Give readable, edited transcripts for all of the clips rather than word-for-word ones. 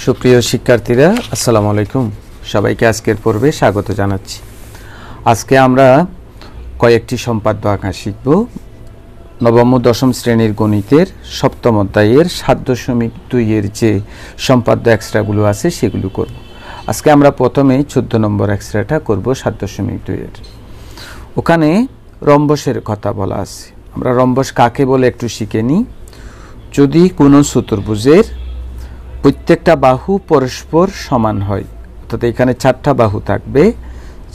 সুপ্রিয় শিক্ষার্থীরা আসসালামু আলাইকুম। সবাইকে আজকের পর্বে স্বাগত জানাচ্ছি। আজকে আমরা কয়েকটি সম্পাদ্য আঁকা শিখব। নবম ও দশম শ্রেণীর গণিতের সপ্তম অধ্যায়ের ৭.২ এর যে সম্পাদ্য এক্সট্রাগুলো আছে সেগুলো করব। আজকে আমরা প্রথমে ১৪ নম্বর এক্সট্রাটা করব ৭.২ এর। ওখানে রম্বসের কথা বলা আছে। আমরা রম্বস কাকে বলে একটু শিখে নিই। যদি কোনো চতুর্ভুজের প্রত্যেকটা বাহু পরস্পর সমান হয়, অর্থাৎ এখানে ৪টা বাহু থাকবে,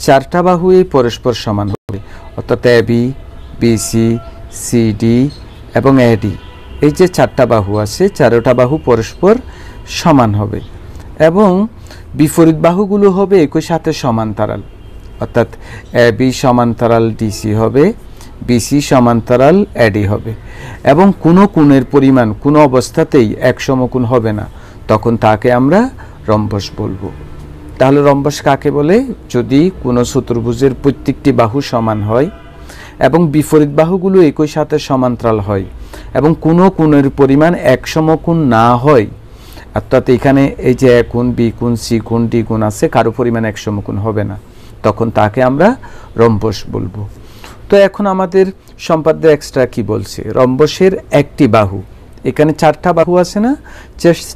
৪টা বাহুই পরস্পর সমান হবে, অর্থাৎ এবি, বিসি, সিডি এবং এডি, এই যে ৪টা বাহু আছে ৪টা বাহু পরস্পর সমান হবে এবং বিপরীত বাহুগুলো হবে একই সাথে সমান্তরাল, অর্থাৎ এবি সমান্তরাল ডিসি হবে, বিসি সমান্তরাল এডি হবে এবং কোনো কোণের পরিমাণ কোনো অবস্থাতেই এক সমকোণ হবে না, তখন তাকে আমরা রম্বস বলবো। তাহলে রম্বস কাকে বলে? যদি কোনো চতুর্ভুজের প্রত্যেকটি বাহু সমান হয় এবং বিপরীত বাহুগুলো একই সাথে সমান্তরাল হয় এবং কোনো কোণের পরিমাণ এক সমকোণ না হয়, অর্থাৎ এখানে এই যে এ কোণ, বি কোণ, সি কোণ, ডি কোণ আছে, কারো পরিমাণ এক সমকোণ হবে না, তখন তাকে আমরা রম্বস বলবো। তো এখন আমাদের সম্পাদ্য এক্সট্রা কি বলছে? রম্বসের একটি বাহু, এখানে ৪টা বাহু আছে না,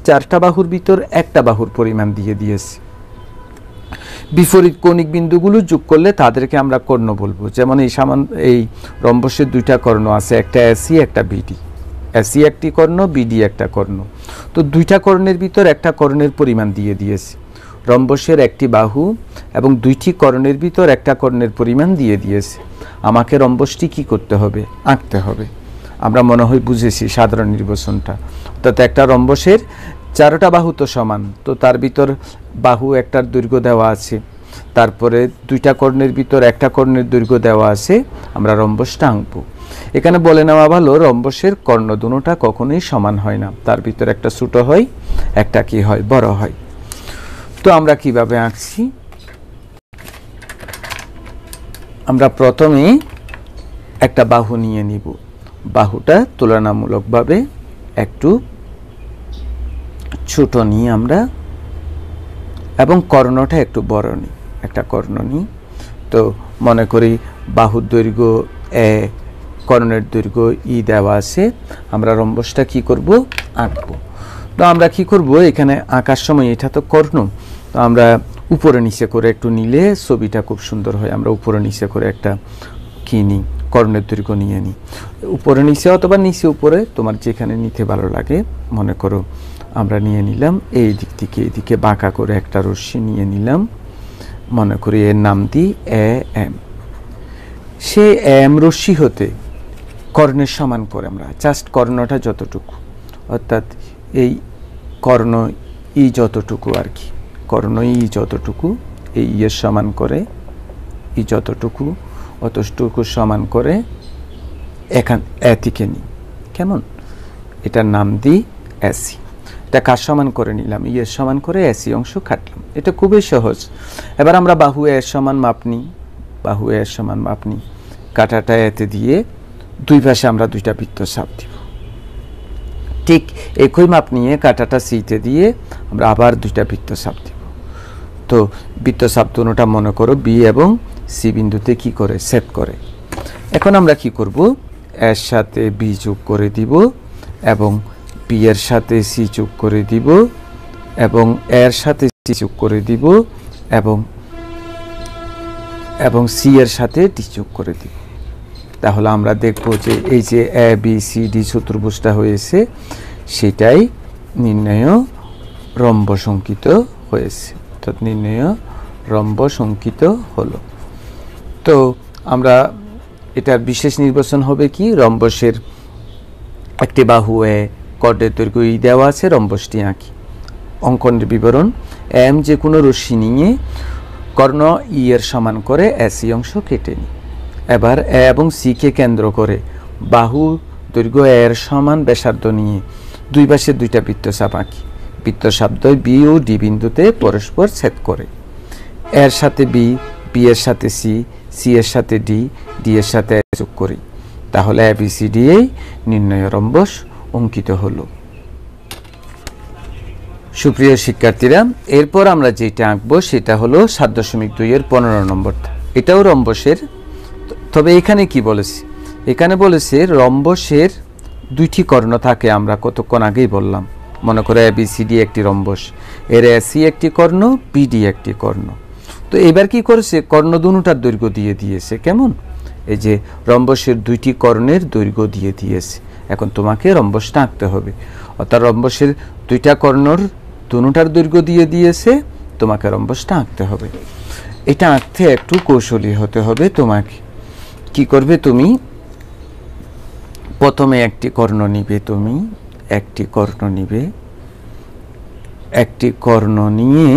৪টা বাহুর ভিতর একটা বাহুর পরিমাণ দিয়ে দিয়েছে। বিপরীত কৌণিক বিন্দুগুলো যোগ করলে তাদেরকে আমরা কর্ণ বলবো। যেমন এই রম্বসের 2টা কর্ণ আছে, একটা এসি একটা বিডি। এসি একটি কর্ণ, বিডি একটা কর্ণ। তো 2টা কর্ণের ভিতর একটা কর্ণের পরিমাণ দিয়ে দিয়েছে। রম্বসের একটি বাহু এবং 2টি কর্ণের ভিতর একটা কর্ণের পরিমাণ দিয়ে দিয়েছে। আমাকে রম্বসটি কি করতে হবে? আঁকতে হবে। আমরা মনে হয় বুঝেছি সাধারণ নির্বাচনটা। অর্থাৎ একটা রম্বসের 4টা বাহু তো সমান, তো তার ভিতর বাহু একটার দৈর্ঘ্য দেওয়া আছে, তারপরে 2টা কর্ণের ভিতর একটা কর্ণের দৈর্ঘ্য দেওয়া আছে, আমরা রম্বসটা আঁকবো। এখানে বলে নেওয়া ভালো, রম্বসের কর্ণ দুটোটা কখনোই সমান হয় না, তার ভিতর একটা ছোট হয়, একটা কি হয়, বড় হয়। তো আমরা কিভাবে আঁকছি? আমরা প্রথমে একটা বাহু নিয়ে নিব, বাহুটা তুলনামূলকভাবে একটু ছোট নিই আমরা এবং কর্ণটা একটু বড় নিই, একটা কর্ণ নিই। তো মনে করি বাহুর দৈর্ঘ্য এ, কর্ণের দৈর্ঘ্য ই দেওয়া আছে, আমরা রম্বসটা কি করব? আঁকবো। তো আমরা কি করব, এখানে আঁকার সময় এটা তো কর্ণ, তো আমরা উপরে নিচে করে একটু নিলে ছবিটা খুব সুন্দর হয়। আমরা উপরে নিচে করে একটা কি নিই, কর্ণের দৈর্ঘ্য নিয়ে নিই, উপরে নিচে অথবা নিচে উপরে, তোমার যেখানে নিতে ভালো লাগে। মনে করো আমরা নিয়ে নিলাম এই দিক থেকে এইদিকে বাঁকা করে একটা রশ্মি নিয়ে নিলাম, মনে করি এর নাম দিই এ এম। সে এম রশ্মি হতে কর্ণের সমান করে আমরা জাস্ট কর্ণটা যতটুকু, অর্থাৎ এই কর্ণ ই যতটুকু আর কি, কর্ণ ই যতটুকু, এই ইয়ের সমান করে ই যতটুকু অতটুকু সমান করে এখান এ থেকে নিই, কেমন? এটার নাম দিই এসি। এটা কার সমান করে নিলাম? ইয়ের সমান করে এসি অংশ কাটলাম। এটা খুবই সহজ। এবার আমরা বাহু এর সমান মাপ নিই, বাহু এর সমান মাপ নিই, কাটাটা এতে দিয়ে দুই পাশে আমরা 2টা বৃত্ত চাপ দিব। ঠিক একই মাপ নিয়ে কাটাটা সিতে দিয়ে আমরা আবার 2টা বৃত্ত চাপ দিব। তো বৃত্ত চাপ দুটোটা মনে করো বি এবং সি বিন্দুতে কি করে? ছেদ করে। এখন আমরা কি করব? এর সাথে বি যোগ করে দিব এবং বি এর সাথে সি যোগ করে দিব এবং এর সাথে সি যোগ করে দিব এবং সি এর সাথে ডি যোগ করে দিব। তাহলে আমরা দেখব যে এই যে এ বি সি ডি চতুর্ভুজটা হয়েছে, সেটাই নির্ণয় রম্বস অঙ্কিত হয়েছে, অর্থাৎ নির্ণয় রম্বস অঙ্কিত হলো। তো আমরা এটার বিশেষ নির্বাচন হবে কি? রম্বসের একটি বাহু এ, কর্ণের দৈর্ঘ্য ই দেওয়া আছে, রম্বসটি আঁকি। অঙ্কনের বিবরণ: এম যে কোনো রশ্মি নিয়ে কর্ণ ই এর সমান করে এসি অংশ কেটে নিই। এবার এ এবং সি কে কেন্দ্র করে বাহু দৈর্ঘ্য এর সমান ব্যাসার্ধ নিয়ে দুই পাশে 2টা বৃত্তচাপ আঁকি। বৃত্তচাপ দ্বয় বি ও ডি বিন্দুতে পরস্পর ছেদ করে। এর সাথে বি, বি এর সাথে সি, সি এর সাথে ডি, ডি এর সাথে যোগ করি। তাহলে এ বি সি ডি এই নির্ণয় রম্বস অঙ্কিত হলো। সুপ্রিয় শিক্ষার্থীরা, এরপর আমরা যেটা আঁকবো সেটা হলো 7.2 এর 15 নম্বরটা। এটাও রম্বসের, তবে এখানে কি বলেছি, এখানে বলেছে রম্বসের দুইটি কর্ণ থাকে। আমরা কতক্ষণ আগেই বললাম, মনে করে ABCD একটি রম্বস, এর AC একটি কর্ণ, BD একটি কর্ণ। তো এবার কি করেছে, কর্ণ দুটার দৈর্ঘ্য দিয়ে দিয়েছে। কেমন, এই যে রম্বসের দুইটি কর্ণের দৈর্ঘ্য দিয়ে দিয়েছে। এখন তোমাকে রম্বসটা আঁকতে হবে, অর্থাৎ রম্বসের দুইটা কর্ণর দুটার দৈর্ঘ্য দিয়ে দিয়েছে, তোমাকে রম্বসটা আঁকতে হবে। এটা আঁকতে একটু কৌশলী হতে হবে তোমাকে। কি করবে, তুমি প্রথমে একটি কর্ণ নিবে, তুমি একটি কর্ণ নিবে, একটি কর্ণ নিয়ে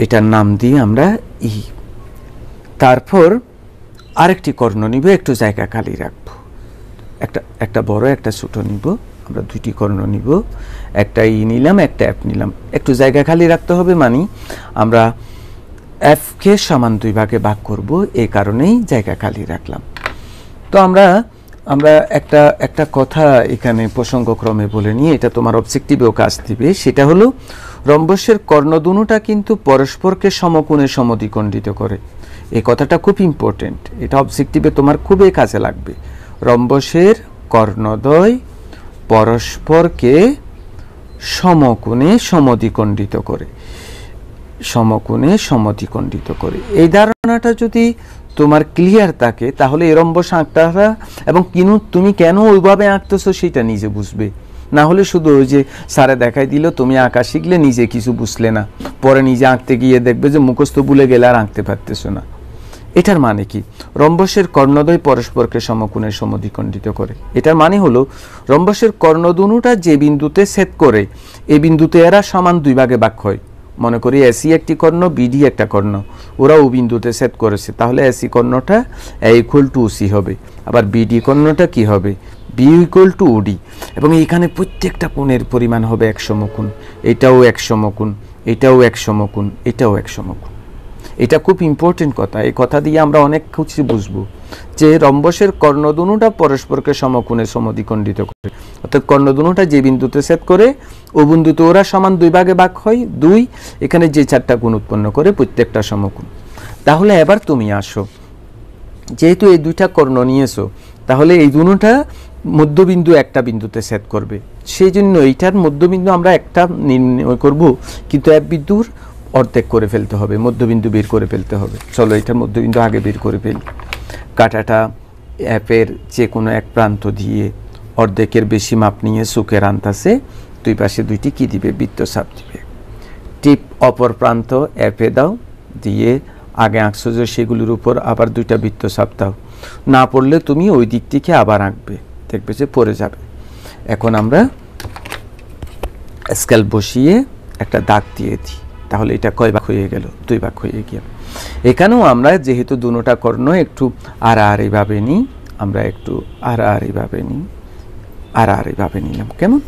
এটার নাম দিয়ে আমরা ই, তারপর আরেকটি কর্ণ নিব, একটু জায়গা খালি রাখবো, একটা বড় একটা ছোট নিব, আমরা দুইটি কর্ণ নিব, একটা ই নিলাম, একটা এফ নিলাম, একটু জায়গা খালি রাখতে হবে। মানে আমরা এফকে সমান দুই ভাগে ভাগ করব, এই কারণেই জায়গা খালি রাখলাম। তো আমরা একটা কথা এখানে প্রসঙ্গক্রমে বলে নিয়ে, এটা তোমার অবজেক্টিভেও কাজ দিবে। সেটা হলো রম্বসের কর্ণ দুটা কিন্তু পরস্পরকে সমকোণে সমদ্বিখণ্ডিত করে। এই কথাটা খুব ইম্পর্টেন্ট, এটা অবজেক্টিভে তোমার খুবই কাজে লাগবে। রম্বসের কর্ণদ্বয় পরস্পরকে সমকোণে সমদ্বিখণ্ডিত করে, সমকোণে সমদ্বিখণ্ডিত করে। এই ধারণাটা যদি তোমার ক্লিয়ার থাকে, তাহলে এই রম্বস আঁকতে, এবং তুমি কেন ওইভাবে আঁকতেছো সেটা নিজে বুঝবে। না হলে শুধু ওই যে স্যারে দেখাই দিল, তুমি আঁকা শিখলে নিজে কিছু বুঝলে না, পরে নিজে আঁকতে গিয়ে দেখবে যে মুখস্থ ভুলে গেলে আর আঁকতে পারতেছো না। এটার মানে কি, রম্বসের কর্ণদ্বয় পরস্পরকে সমকোণে সমদ্বিখণ্ডিত করে। এটার মানে হলো রম্বসের কর্ণ দুটা যে বিন্দুতে ছেদ করে, এই বিন্দুতে এরা সমান দুই ভাগে ভাগ হয়। মনে করি AC একটি কর্ণ, BD একটা কর্ণ, ওরা ও বিন্দুতে ছেদ করেছে, তাহলে AC কর্ণটা A=OC হবে, আবার BD কর্ণটা কি হবে, B=OD। এবং এইখানে প্রত্যেকটা কোণের পরিমাণ হবে 1 সমকোণ, এটাও 1 সমকোণ, এটাও 1 সমকোণ, এটাও 1 সমকোণ। এটা খুব ইম্পর্টেন্ট কথা। এই কথা দিয়ে আমরা অনেক কিছু বুঝবো, যে রম্বসের কর্ণ দুটা পরস্পরকে সমকোণে সমদ্বিখণ্ডিত করে, অর্থাৎ কর্ণ দুটা যে বিন্দুতে ছেদ করে, ও বিন্দুতে ওরা সমান দুই ভাগে ভাগ হয় 2, এখানে যে 4টা কোণ উৎপন্ন করে প্রত্যেকটা সমকোণ। তাহলে এবার তুমি আসো, যেহেতু এই দুইটা কর্ণ নিয়েছো, তাহলে এই দুটা মধ্যবিন্দু একটা বিন্দুতে ছেদ করবে, সেই জন্য এইটার মধ্যবিন্দু আমরা একটা নির্ণয় করব, কিন্তু এক বিন্দুর অর্ধেক করে ফেলতে হবে, মধ্যবিন্দু বের করে ফেলতে হবে। চলো এটার মধ্যবিন্দু আগে বের করে ফেলি। কাঁটাটা অ্যাপের যে কোনো এক প্রান্ত দিয়ে অর্ধেকের বেশি মাপ নিয়ে চোখের আন্তাসে দুই পাশে দুইটি কি দিবে, বৃত্তচাপ দিবে। টিপ অপর প্রান্ত অ্যাপে দাও, দিয়ে আগে আঁকছো যে সেগুলির উপর আবার দুইটা বৃত্তচাপ দাও। না পড়লে তুমি ওই দিক থেকে আবার আঁকবে, দেখবে যে পড়ে যাবে। এখন আমরা স্কেল বসিয়ে একটা দাগ দিয়ে দিই, তাহলে এটা কয় ভাগ হয়ে গেল, 2 ভাগ হয়ে গেল। এখানেও আমরা যেহেতু দুটা কর্ণ একটু আড়াআড়িভাবে নিই, আমরা একটু আড়াআড়িভাবে নিই, আড়াআড়িভাবে নিলাম। কেমন,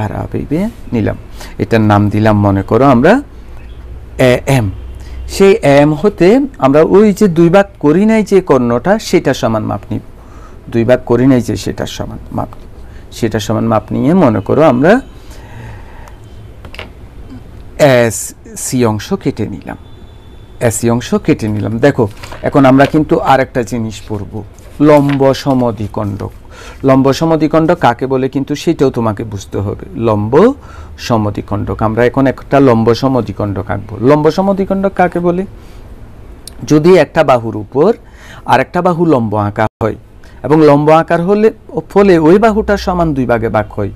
আড়াআড়িভাবে নিলাম। এটার নাম দিলাম মনে করো আমরা AM। সেই AM হতে আমরা ওই যে 2 ভাগ করি নাই যে কর্ণটা, সেটা সমান মাপ নিব। 2 ভাগ করি নাই যে সেটার সমান মাপ, সেটা সমান মাপ নিয়ে মনে করো আমরা AC অংশ কেটে নিলাম, AC অংশ কেটে নিলাম। দেখো এখন আমরা কিন্তু আরেকটা জিনিস পড়ব, লম্ব সমদ্বিখণ্ডক। লম্ব সমদ্বিখণ্ডক কাকে বলে কিন্তু সেটাও তোমাকে বুঝতে হবে। লম্ব সমদ্বিখণ্ডক, আমরা এখন একটা লম্ব সমদ্বিখণ্ডক আঁকবো। লম্ব সমদ্বিখণ্ডক কাকে বলে, যদি একটা বাহুর উপর আর একটা বাহু লম্ব আঁকা হয়, এবং লম্ব আকার হলে ফলে ওই বাহুটা সমান 2 ভাগে ভাগ হয়,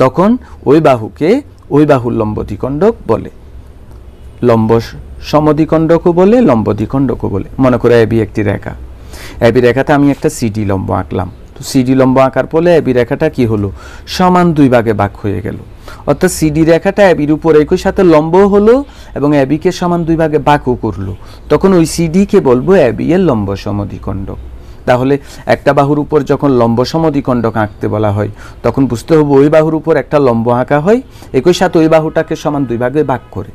তখন ওই বাহুকে ওই বাহুর লম্ব দ্বিখণ্ডক বলে। লম্ব সমদ্বিখণ্ডকও বলে, লম্ব দ্বিখণ্ডকও বলে। মনে করো AB একটি রেখা, AB রেখাতে আমি একটা CD লম্ব আঁকলাম, তো CD লম্ব আঁকার ফলে AB রেখাটা কি হলো, সমান 2 ভাগে ভাগ হয়ে গেল। অর্থাৎ CD রেখাটা ABর উপর একই সাথে লম্ব হলো এবং AB কে সমান 2 ভাগে ভাগও করলো, তখন ওই CD কে বলবো AB এর লম্ব সমদ্বিখণ্ডক। তাহলে একটা বাহুর উপর যখন লম্ব সমদ্বিখণ্ডক আঁকতে বলা হয়, তখন বুঝতে হবে ওই বাহুর উপর একটা লম্ব আঁকা হয়, একই সাথে ওই বাহুটাকে সমান 2 ভাগে ভাগ করে।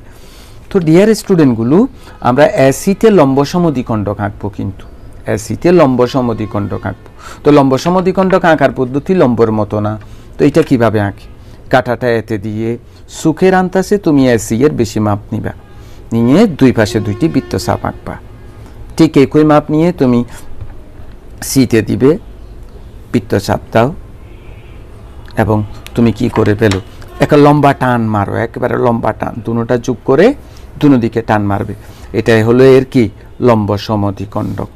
তো ডিয়ার স্টুডেন্টগুলো, আমরা AC-তে লম্ব সমদ্বিখণ্ডক আঁকবো, কিন্তু AC-তে লম্ব সমদ্বিখণ্ডক আঁকবো। তো লম্ব সমদ্বিখণ্ডক আঁকার পদ্ধতি লম্বর মতো না, তো এটা কিভাবে আঁকি, কাঁটাটা এতে দিয়ে সুখের আন্তাসে তুমি এসি এর বেশি মাপ নিবা, নিয়ে দুই পাশে দুইটি বৃত্তচাপ আঁকবা। ঠিক একই মাপ নিয়ে তুমি সিতে দিবে, বৃত্তচাপ দাও, এবং তুমি কি করে পেলো, একটা লম্বা টান মারো, একেবারে লম্বা টান, দুটোটা যোগ করে দুনো দিকে টান মারবে। এটাই হলো এর কি লম্ব সমদ্বিখণ্ডক।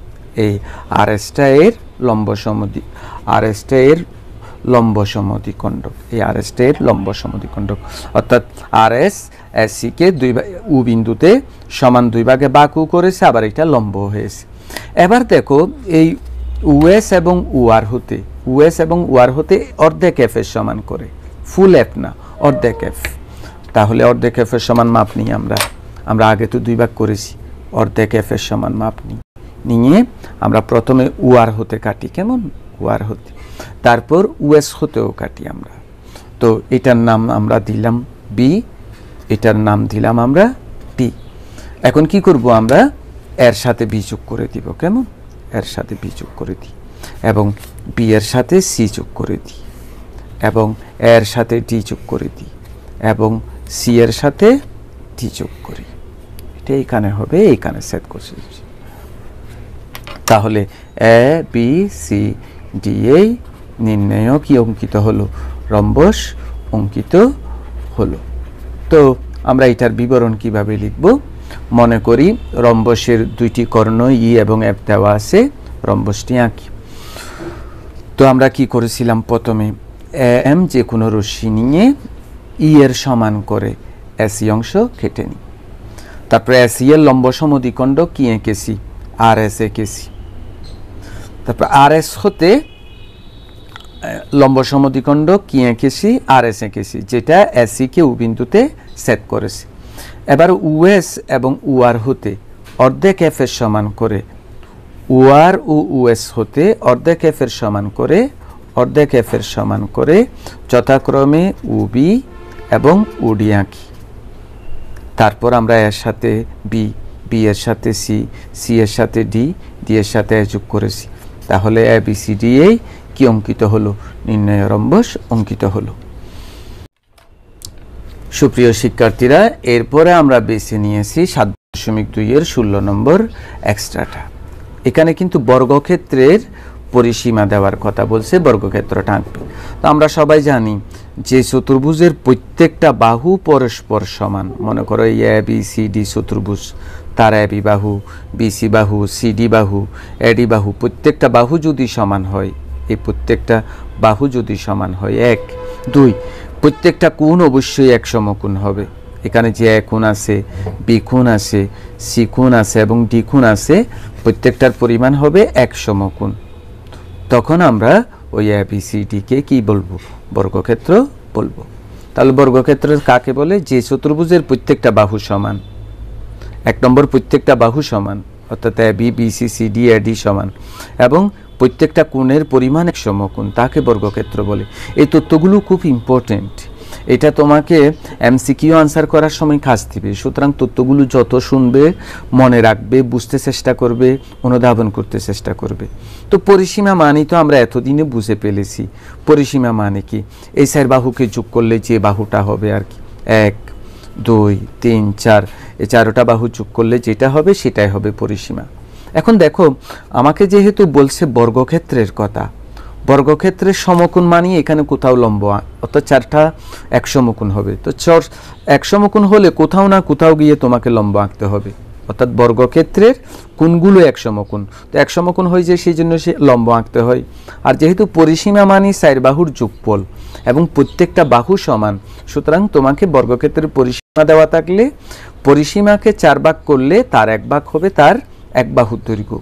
এই আরএসটা এর লম্ব সমদ্বিখণ্ডক, এই আরএসটা এর লম্ব সমদ্বিখণ্ডক। অর্থাৎ আরএস এসি কে উ বিন্দুতে সমান দুই ভাগে বাঁকু করেছে, আবার এটা লম্ব হয়েছে। এবার দেখো এই উএস এবং উআর হতে অর্ধেক এফ এর সমান করে, ফুল এফ না, অর্ধেক এফ। তাহলে অর্ধেক এফ এর সমান মাপ নিই আমরা আগে তো দুই ভাগ করেছি, অর্ধেক এফ এর সমান মাপ নিয়ে আমরা প্রথমে উআর হতে কাটি, কেমন উআর হতে, তারপর উএস হতেও কাটি আমরা। তো এটার নাম আমরা দিলাম বি, এটার নাম দিলাম আমরা পি। এখন কি করব, আমরা এর সাথে বি যোগ করে দিব, কেমন এর সাথে বি যোগ করে দিই, এবং বি এর সাথে সি যোগ করে দিই, এবং এর সাথে ডি যোগ করে দিই, এবং সি এর সাথে ডি যোগ করি। এটা এইখানে হবে, এইখানে সেট করছি। তাহলে এ বি সি ডি এই নির্ণয় কি অঙ্কিত হলো, রম্বস অঙ্কিত হলো। তো আমরা এটার বিবরণ কিভাবে লিখব, মনে করি রম্বসের দুইটি কর্ণ ই এবং এফ দেওয়া আছে, রম্বসটি আঁকি। তো আমরা কি করেছিলাম, প্রথমে এম যে কোনো রশ্মি নিয়ে ই এর সমান করে এসি অংশ কেটে নিই। তারপরে এসি এর লম্ব সমদ্বিখণ্ডক কি এঁকেছি, আর এস এঁকেছি। তারপর আর এস হতে লম্ব সমদ্বিখণ্ডক কি এঁকেছি, আর এস এঁকেছি, যেটা এসি কে উ বিন্দুতে সেট করেছি। এবার উএস এবং উআর হতে অর্ধেক এফ এর সমান করে, উআর ও উএস হতে অর্ধেক এফ এর সমান করে যথাক্রমে উবি এবং উডি আঁকি। তারপর আমরা এর সাথে বি, বি এর সাথে সি, সি এর সাথে ডি, ডি এর সাথে যোগ করেছি। তাহলে এ বি সি ডি এই কি অঙ্কিত হলো, নির্ণয় রম্বস অঙ্কিত হলো। সুপ্রিয় শিক্ষার্থীরা, এরপরে আমরা বেছে নিয়েছি 7.2 এর 16 নম্বর এক্সট্রাটা। এখানে কিন্তু বর্গক্ষেত্রের পরিসীমা দেওয়ার কথা বলছে, বর্গক্ষেত্রটা আঁকবে। তো আমরা সবাই জানি যে চতুর্ভুজের প্রত্যেকটা বাহু পরস্পর সমান, মনে করো এ বি সি ডি চতুর্ভুজ, তার এ বি বাহু, বিসি বাহু, সিডি বাহু, এডি বাহু, প্রত্যেকটা বাহু যদি সমান হয়, এই প্রত্যেকটা বাহু যদি সমান হয়, 1 2, প্রত্যেকটা কোণ অবশ্যই এক সমকোণ হবে। এখানে যে এ কোণ আছে, বি কোণ আছে, সি কোণ আছে এবং ডি কোণ আছে, প্রত্যেকটার পরিমাণ হবে এক সমকোণ। তখন আমরা ওই এ বি সি ডি কে কি বলবো, বর্গক্ষেত্র বলবো। তাহলে বর্গক্ষেত্র কাকে বলে, যে চতুর্ভুজের প্রত্যেকটা বাহু সমান। 1 নম্বর প্রত্যেকটা বাহু সমান, অর্থাৎ A B, B C, C D, A D সমান, এবং প্রত্যেকটা কোণের পরিমাণ এক সমকোণ, তাকে বর্গক্ষেত্র বলে। এই তথ্যগুলো খুব ইম্পর্টেন্ট, এটা তোমাকে এমসিকিউ আনসার করার সময় কাজ দিবে। সুতরাং তথ্যগুলো যত শুনবে, মনে রাখবে, বুঝতে চেষ্টা করবে, অনুধাবন করতে চেষ্টা করবে। তো পরিসীমা মানে তো আমরা এতদিনে বুঝে ফেলেছি। পরিসীমা মানে কি, এই 4 বাহুকে যোগ করলে যে বাহুটা হবে আর কি, 1 2 3 4, এই 4টা বাহু যোগ করলে যেটা হবে সেটাই হবে পরিসীমা। এখন দেখো, আমাকে যেহেতু বলছে বর্গক্ষেত্রের কথা, বর্গক্ষেত্রের সমকোণ মানে এখানে কোথাও লম্ব, অর্থাৎ 4টা এক সমকোণ হবে। তো এক সমকোণ হলে কোথাও না কোথাও গিয়ে তোমাকে লম্ব আঁকতে হবে, অর্থাৎ বর্গক্ষেত্রের কোণগুলো এক সমকোণ। তো এক সমকোণ হয়ে যায়, সেই জন্য সে লম্ব আঁকতে হয়। আর যেহেতু পরিসীমা মানে 4 বাহুর যোগফল এবং প্রত্যেকটা বাহু সমান, সুতরাং তোমাকে বর্গক্ষেত্রের পরিসীমা দেওয়া থাকলে পরিসীমাকে 4 ভাগ করলে তার 1 ভাগ হবে তার 1 বাহুর দৈর্ঘ্য।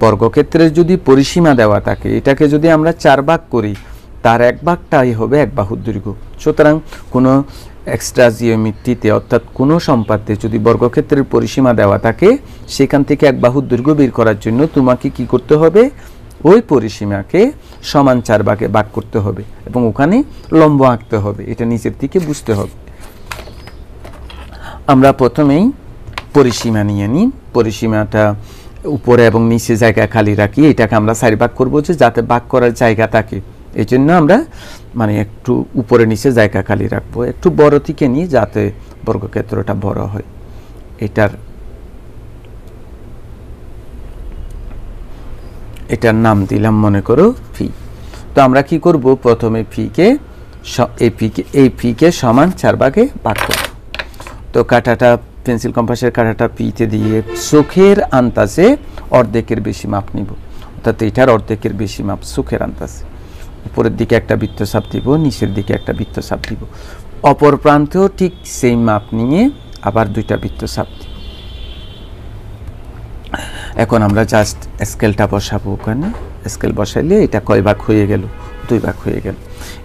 বর্গক্ষেত্রের যদি পরিসীমা দেওয়া থাকে, এটাকে যদি আমরা 4 ভাগ করি, তার 1 ভাগটাই হবে 1 বাহুর দৈর্ঘ্য। সুতরাং কোনো এক্সট্রা জিওমেট্রিতে, অর্থাৎ কোনো সম্পাদ্যে যদি বর্গক্ষেত্রের পরিসীমা দেওয়া থাকে, সেখান থেকে 1 বাহুর দৈর্ঘ্য বের করার জন্য তোমাকে কি করতে হবে, ওই পরিসীমাকে সমান 4 ভাগে ভাগ করতে হবে এবং ওখানে লম্ব আঁকতে হবে। এটা নিচের দিকে বুঝতে হবে। আমরা প্রথমেই পরিসীমা নিয়ে নিই। পরিসীমাটা উপরে এবং নিচে জায়গা খালি রাখি, এটাকে আমরা 4 ভাগ করবো, যে যাতে ভাগ করার জায়গা থাকে এই জন্য আমরা মানে একটু উপরে নিচে জায়গা খালি রাখবো, একটু বড় থেকে নিয়ে যাতে বর্গক্ষেত্রটা বড় হয়। এটার নাম দিলাম মনে করো ফি। তো আমরা কি করব, প্রথমে এই ফিকে সমান 4 ভাগে ভাগ করব। তো কাঁটাটা, পেন্সিল কম্পাসের কাঁটাটা পিতে দিয়ে চোখের আন্দাজে অর্ধেকের বেশি মাপ নিব, অর্থাৎ এটার অর্ধেকের বেশি মাপ চোখের আন্দাজে। উপরের দিকে একটা বৃত্তচাপ দিব, নিচের দিকে একটা বৃত্তচাপ দিব, অপর প্রান্তেও ঠিক সেই মাপ নিয়ে আবার 2টা বৃত্তচাপ দিব। এখন আমরা জাস্ট স্কেলটা বসাবো, ওখানে স্কেল বসাইলে এটা কয় ভাগ হয়ে গেল, 2 ভাগ হয়ে গেল।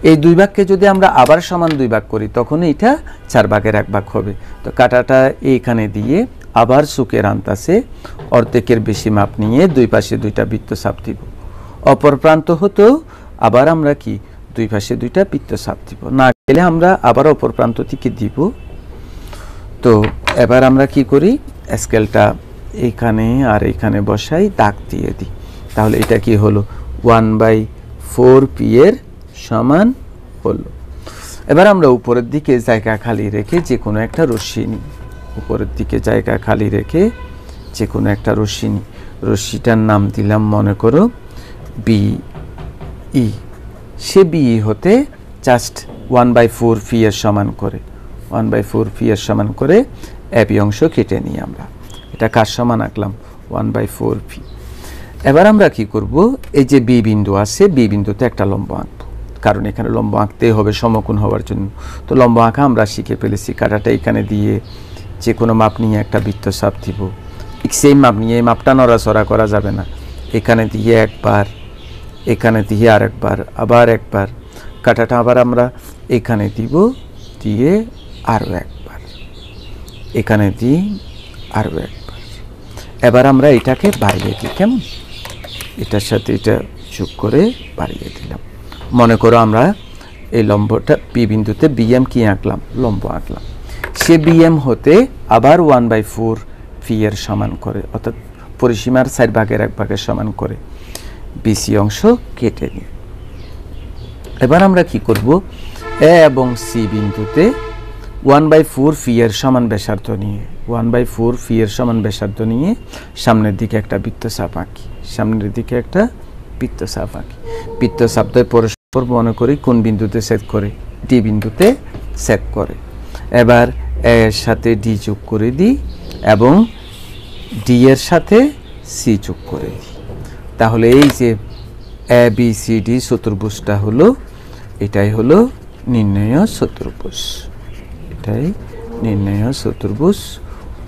এই 2 ভাগকে যদি আমরা আবার সমান 2 ভাগ করি তখন এটা 4 ভাগের 1 ভাগ হবে। তো কাঁটাটা এইখানে দিয়ে আবার চোখের আন্দাজে অর্ধেকের বেশি মাপ নিয়ে 2 পাশে 2টা বৃত্তচাপ দিব, অপর প্রান্ত হতেও আবার আমরা কি 2 পাশে 2টা বৃত্তচাপ দিব, না গেলে আমরা আবার অপর প্রান্ত থেকে দিব। তো এবার আমরা কি করি, স্কেলটা এইখানে আর এইখানে বসাই, দাগ দিয়ে দিই। তাহলে এটা কি হলো, 1/4 পি এর সমান হলো। এবার আমরা উপরের দিকে জায়গা খালি রেখে যে কোনো একটা রশ্মি নিই, উপরের দিকে জায়গা খালি রেখে যে কোনো একটা রশ্মি নিই। রশ্মিটার নাম দিলাম মনে করো বিই। সে বিই হতে জাস্ট 1/4 পি এর সমান করে 1/4 পি এর সমান করে এবি অংশ কেটে নিই আমরা। এটা কার সমান আঁকলাম, 1/4 পি। এবার আমরা কি করব, এই যে বি বিন্দু আছে, বি বিন্দুতে একটা লম্ব আঁকবো, কারণ এখানে লম্ব আঁকতেই হবে সমকোণ হওয়ার জন্য। তো লম্ব আঁকা আমরা শিখে ফেলেছি, কাঁটাটা এখানে দিয়ে যে কোনো মাপ নিয়ে একটা বৃত্তচাপ দিব। ঠিক সেই মাপ নিয়ে, এই মাপটা নড়াচড়া করা যাবে না, এখানে দিয়ে একবার, এখানে দিয়ে আরেকবার, আবার একবার, কাঁটাটা আবার আমরা এখানে দিব, দিয়ে আরও একবার, এখানে দিই আরও একবার। এবার আমরা এটাকে বাড়িয়ে দিই, কেমন, এটার সাথে এটা যোগ করে বাড়িয়ে দিলাম। মনে করো আমরা এই লম্বটা পি বিন্দুতে বিএম কি আঁকলাম, লম্ব আঁকলাম। সে বিএম হতে আবার 1/4 পি এর সমান করে, অর্থাৎ পরিসীমার 4 ভাগের 1 ভাগের সমান করে বিসি অংশ কেটে নিই। এবার আমরা কি করব, এ এবং সি বিন্দুতে 1/4 পি এর সমান ব্যাসার্ধ নিয়ে 1/4 পি এর সমান ব্যাসার্ধ নিয়ে সামনের দিকে একটা বৃত্তচাপ আঁকি, সামনের দিকে একটা বৃত্তচাপ আঁকি। বৃত্তচাপটা পরস্পর মনে করি কোন বিন্দুতে ছেদ করে, ডি বিন্দুতে ছেদ করে। এবার এ এর সাথে ডি যোগ করে দিই এবং ডি এর সাথে সি যোগ করে দিই। তাহলে এই যে এ বি সি ডি চতুর্ভুজটা হলো, এটাই হলো নির্ণেয় চতুর্ভুজ, এটাই নির্ণেয় চতুর্ভুজ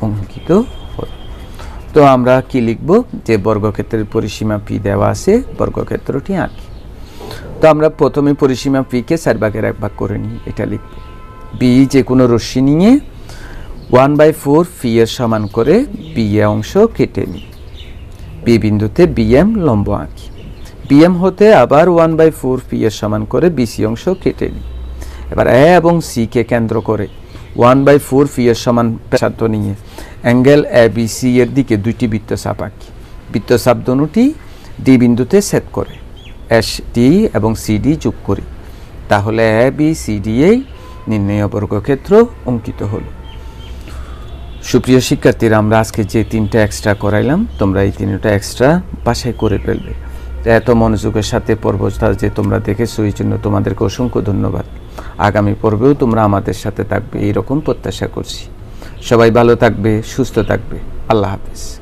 অঙ্কিত হলো। তো আমরা কি লিখব, যে বর্গক্ষেত্রের পরিসীমা পি দেওয়া আছে, বর্গক্ষেত্রটি আঁকি। তো আমরা প্রথমে পরিসীমা পি কে 4 ভাগের 1 ভাগ করে নিই, এটা লিখব। বি যে কোনো রশ্মি নিয়ে 1/4 পি এর সমান করে বি এ অংশ কেটে নিই। বি বিন্দুতে বিএম লম্ব আঁকি, বিএম হতে আবার 1/4 পি এর সমান করে বিসি অংশ কেটে নিই। এবার এ এবং সি কে কেন্দ্র করে 1/4 পি এর সমান ব্যাসার্ধ নিয়ে অ্যাঙ্গেল এ বি সি এর দিকে 2টি বৃত্তচাপ আঁকি। বৃত্তচাপ দুটি ডি বিন্দুতে ছেদ করে এস ডি এবং সি ডি যোগ করি। তাহলে এ বি সি ডি এই নির্ণেয় বর্গক্ষেত্র অঙ্কিত হলো। সুপ্রিয় শিক্ষার্থীরা, আমরা আজকে যে 3টা এক্সট্রা করাইলাম, তোমরা এই 3টা এক্সট্রা বাসায় করে ফেলবে। এত মনোযোগের সাথে পর্বটা যে তোমরা দেখেছো, এই জন্য তোমাদেরকে অসংখ্য ধন্যবাদ। আগামী পর্বেও তোমরা আমাদের সাথে থাকবে, এইরকম প্রত্যাশা করছি। সবাই ভালো থাকবে, সুস্থ থাকবে। আল্লাহ হাফেজ।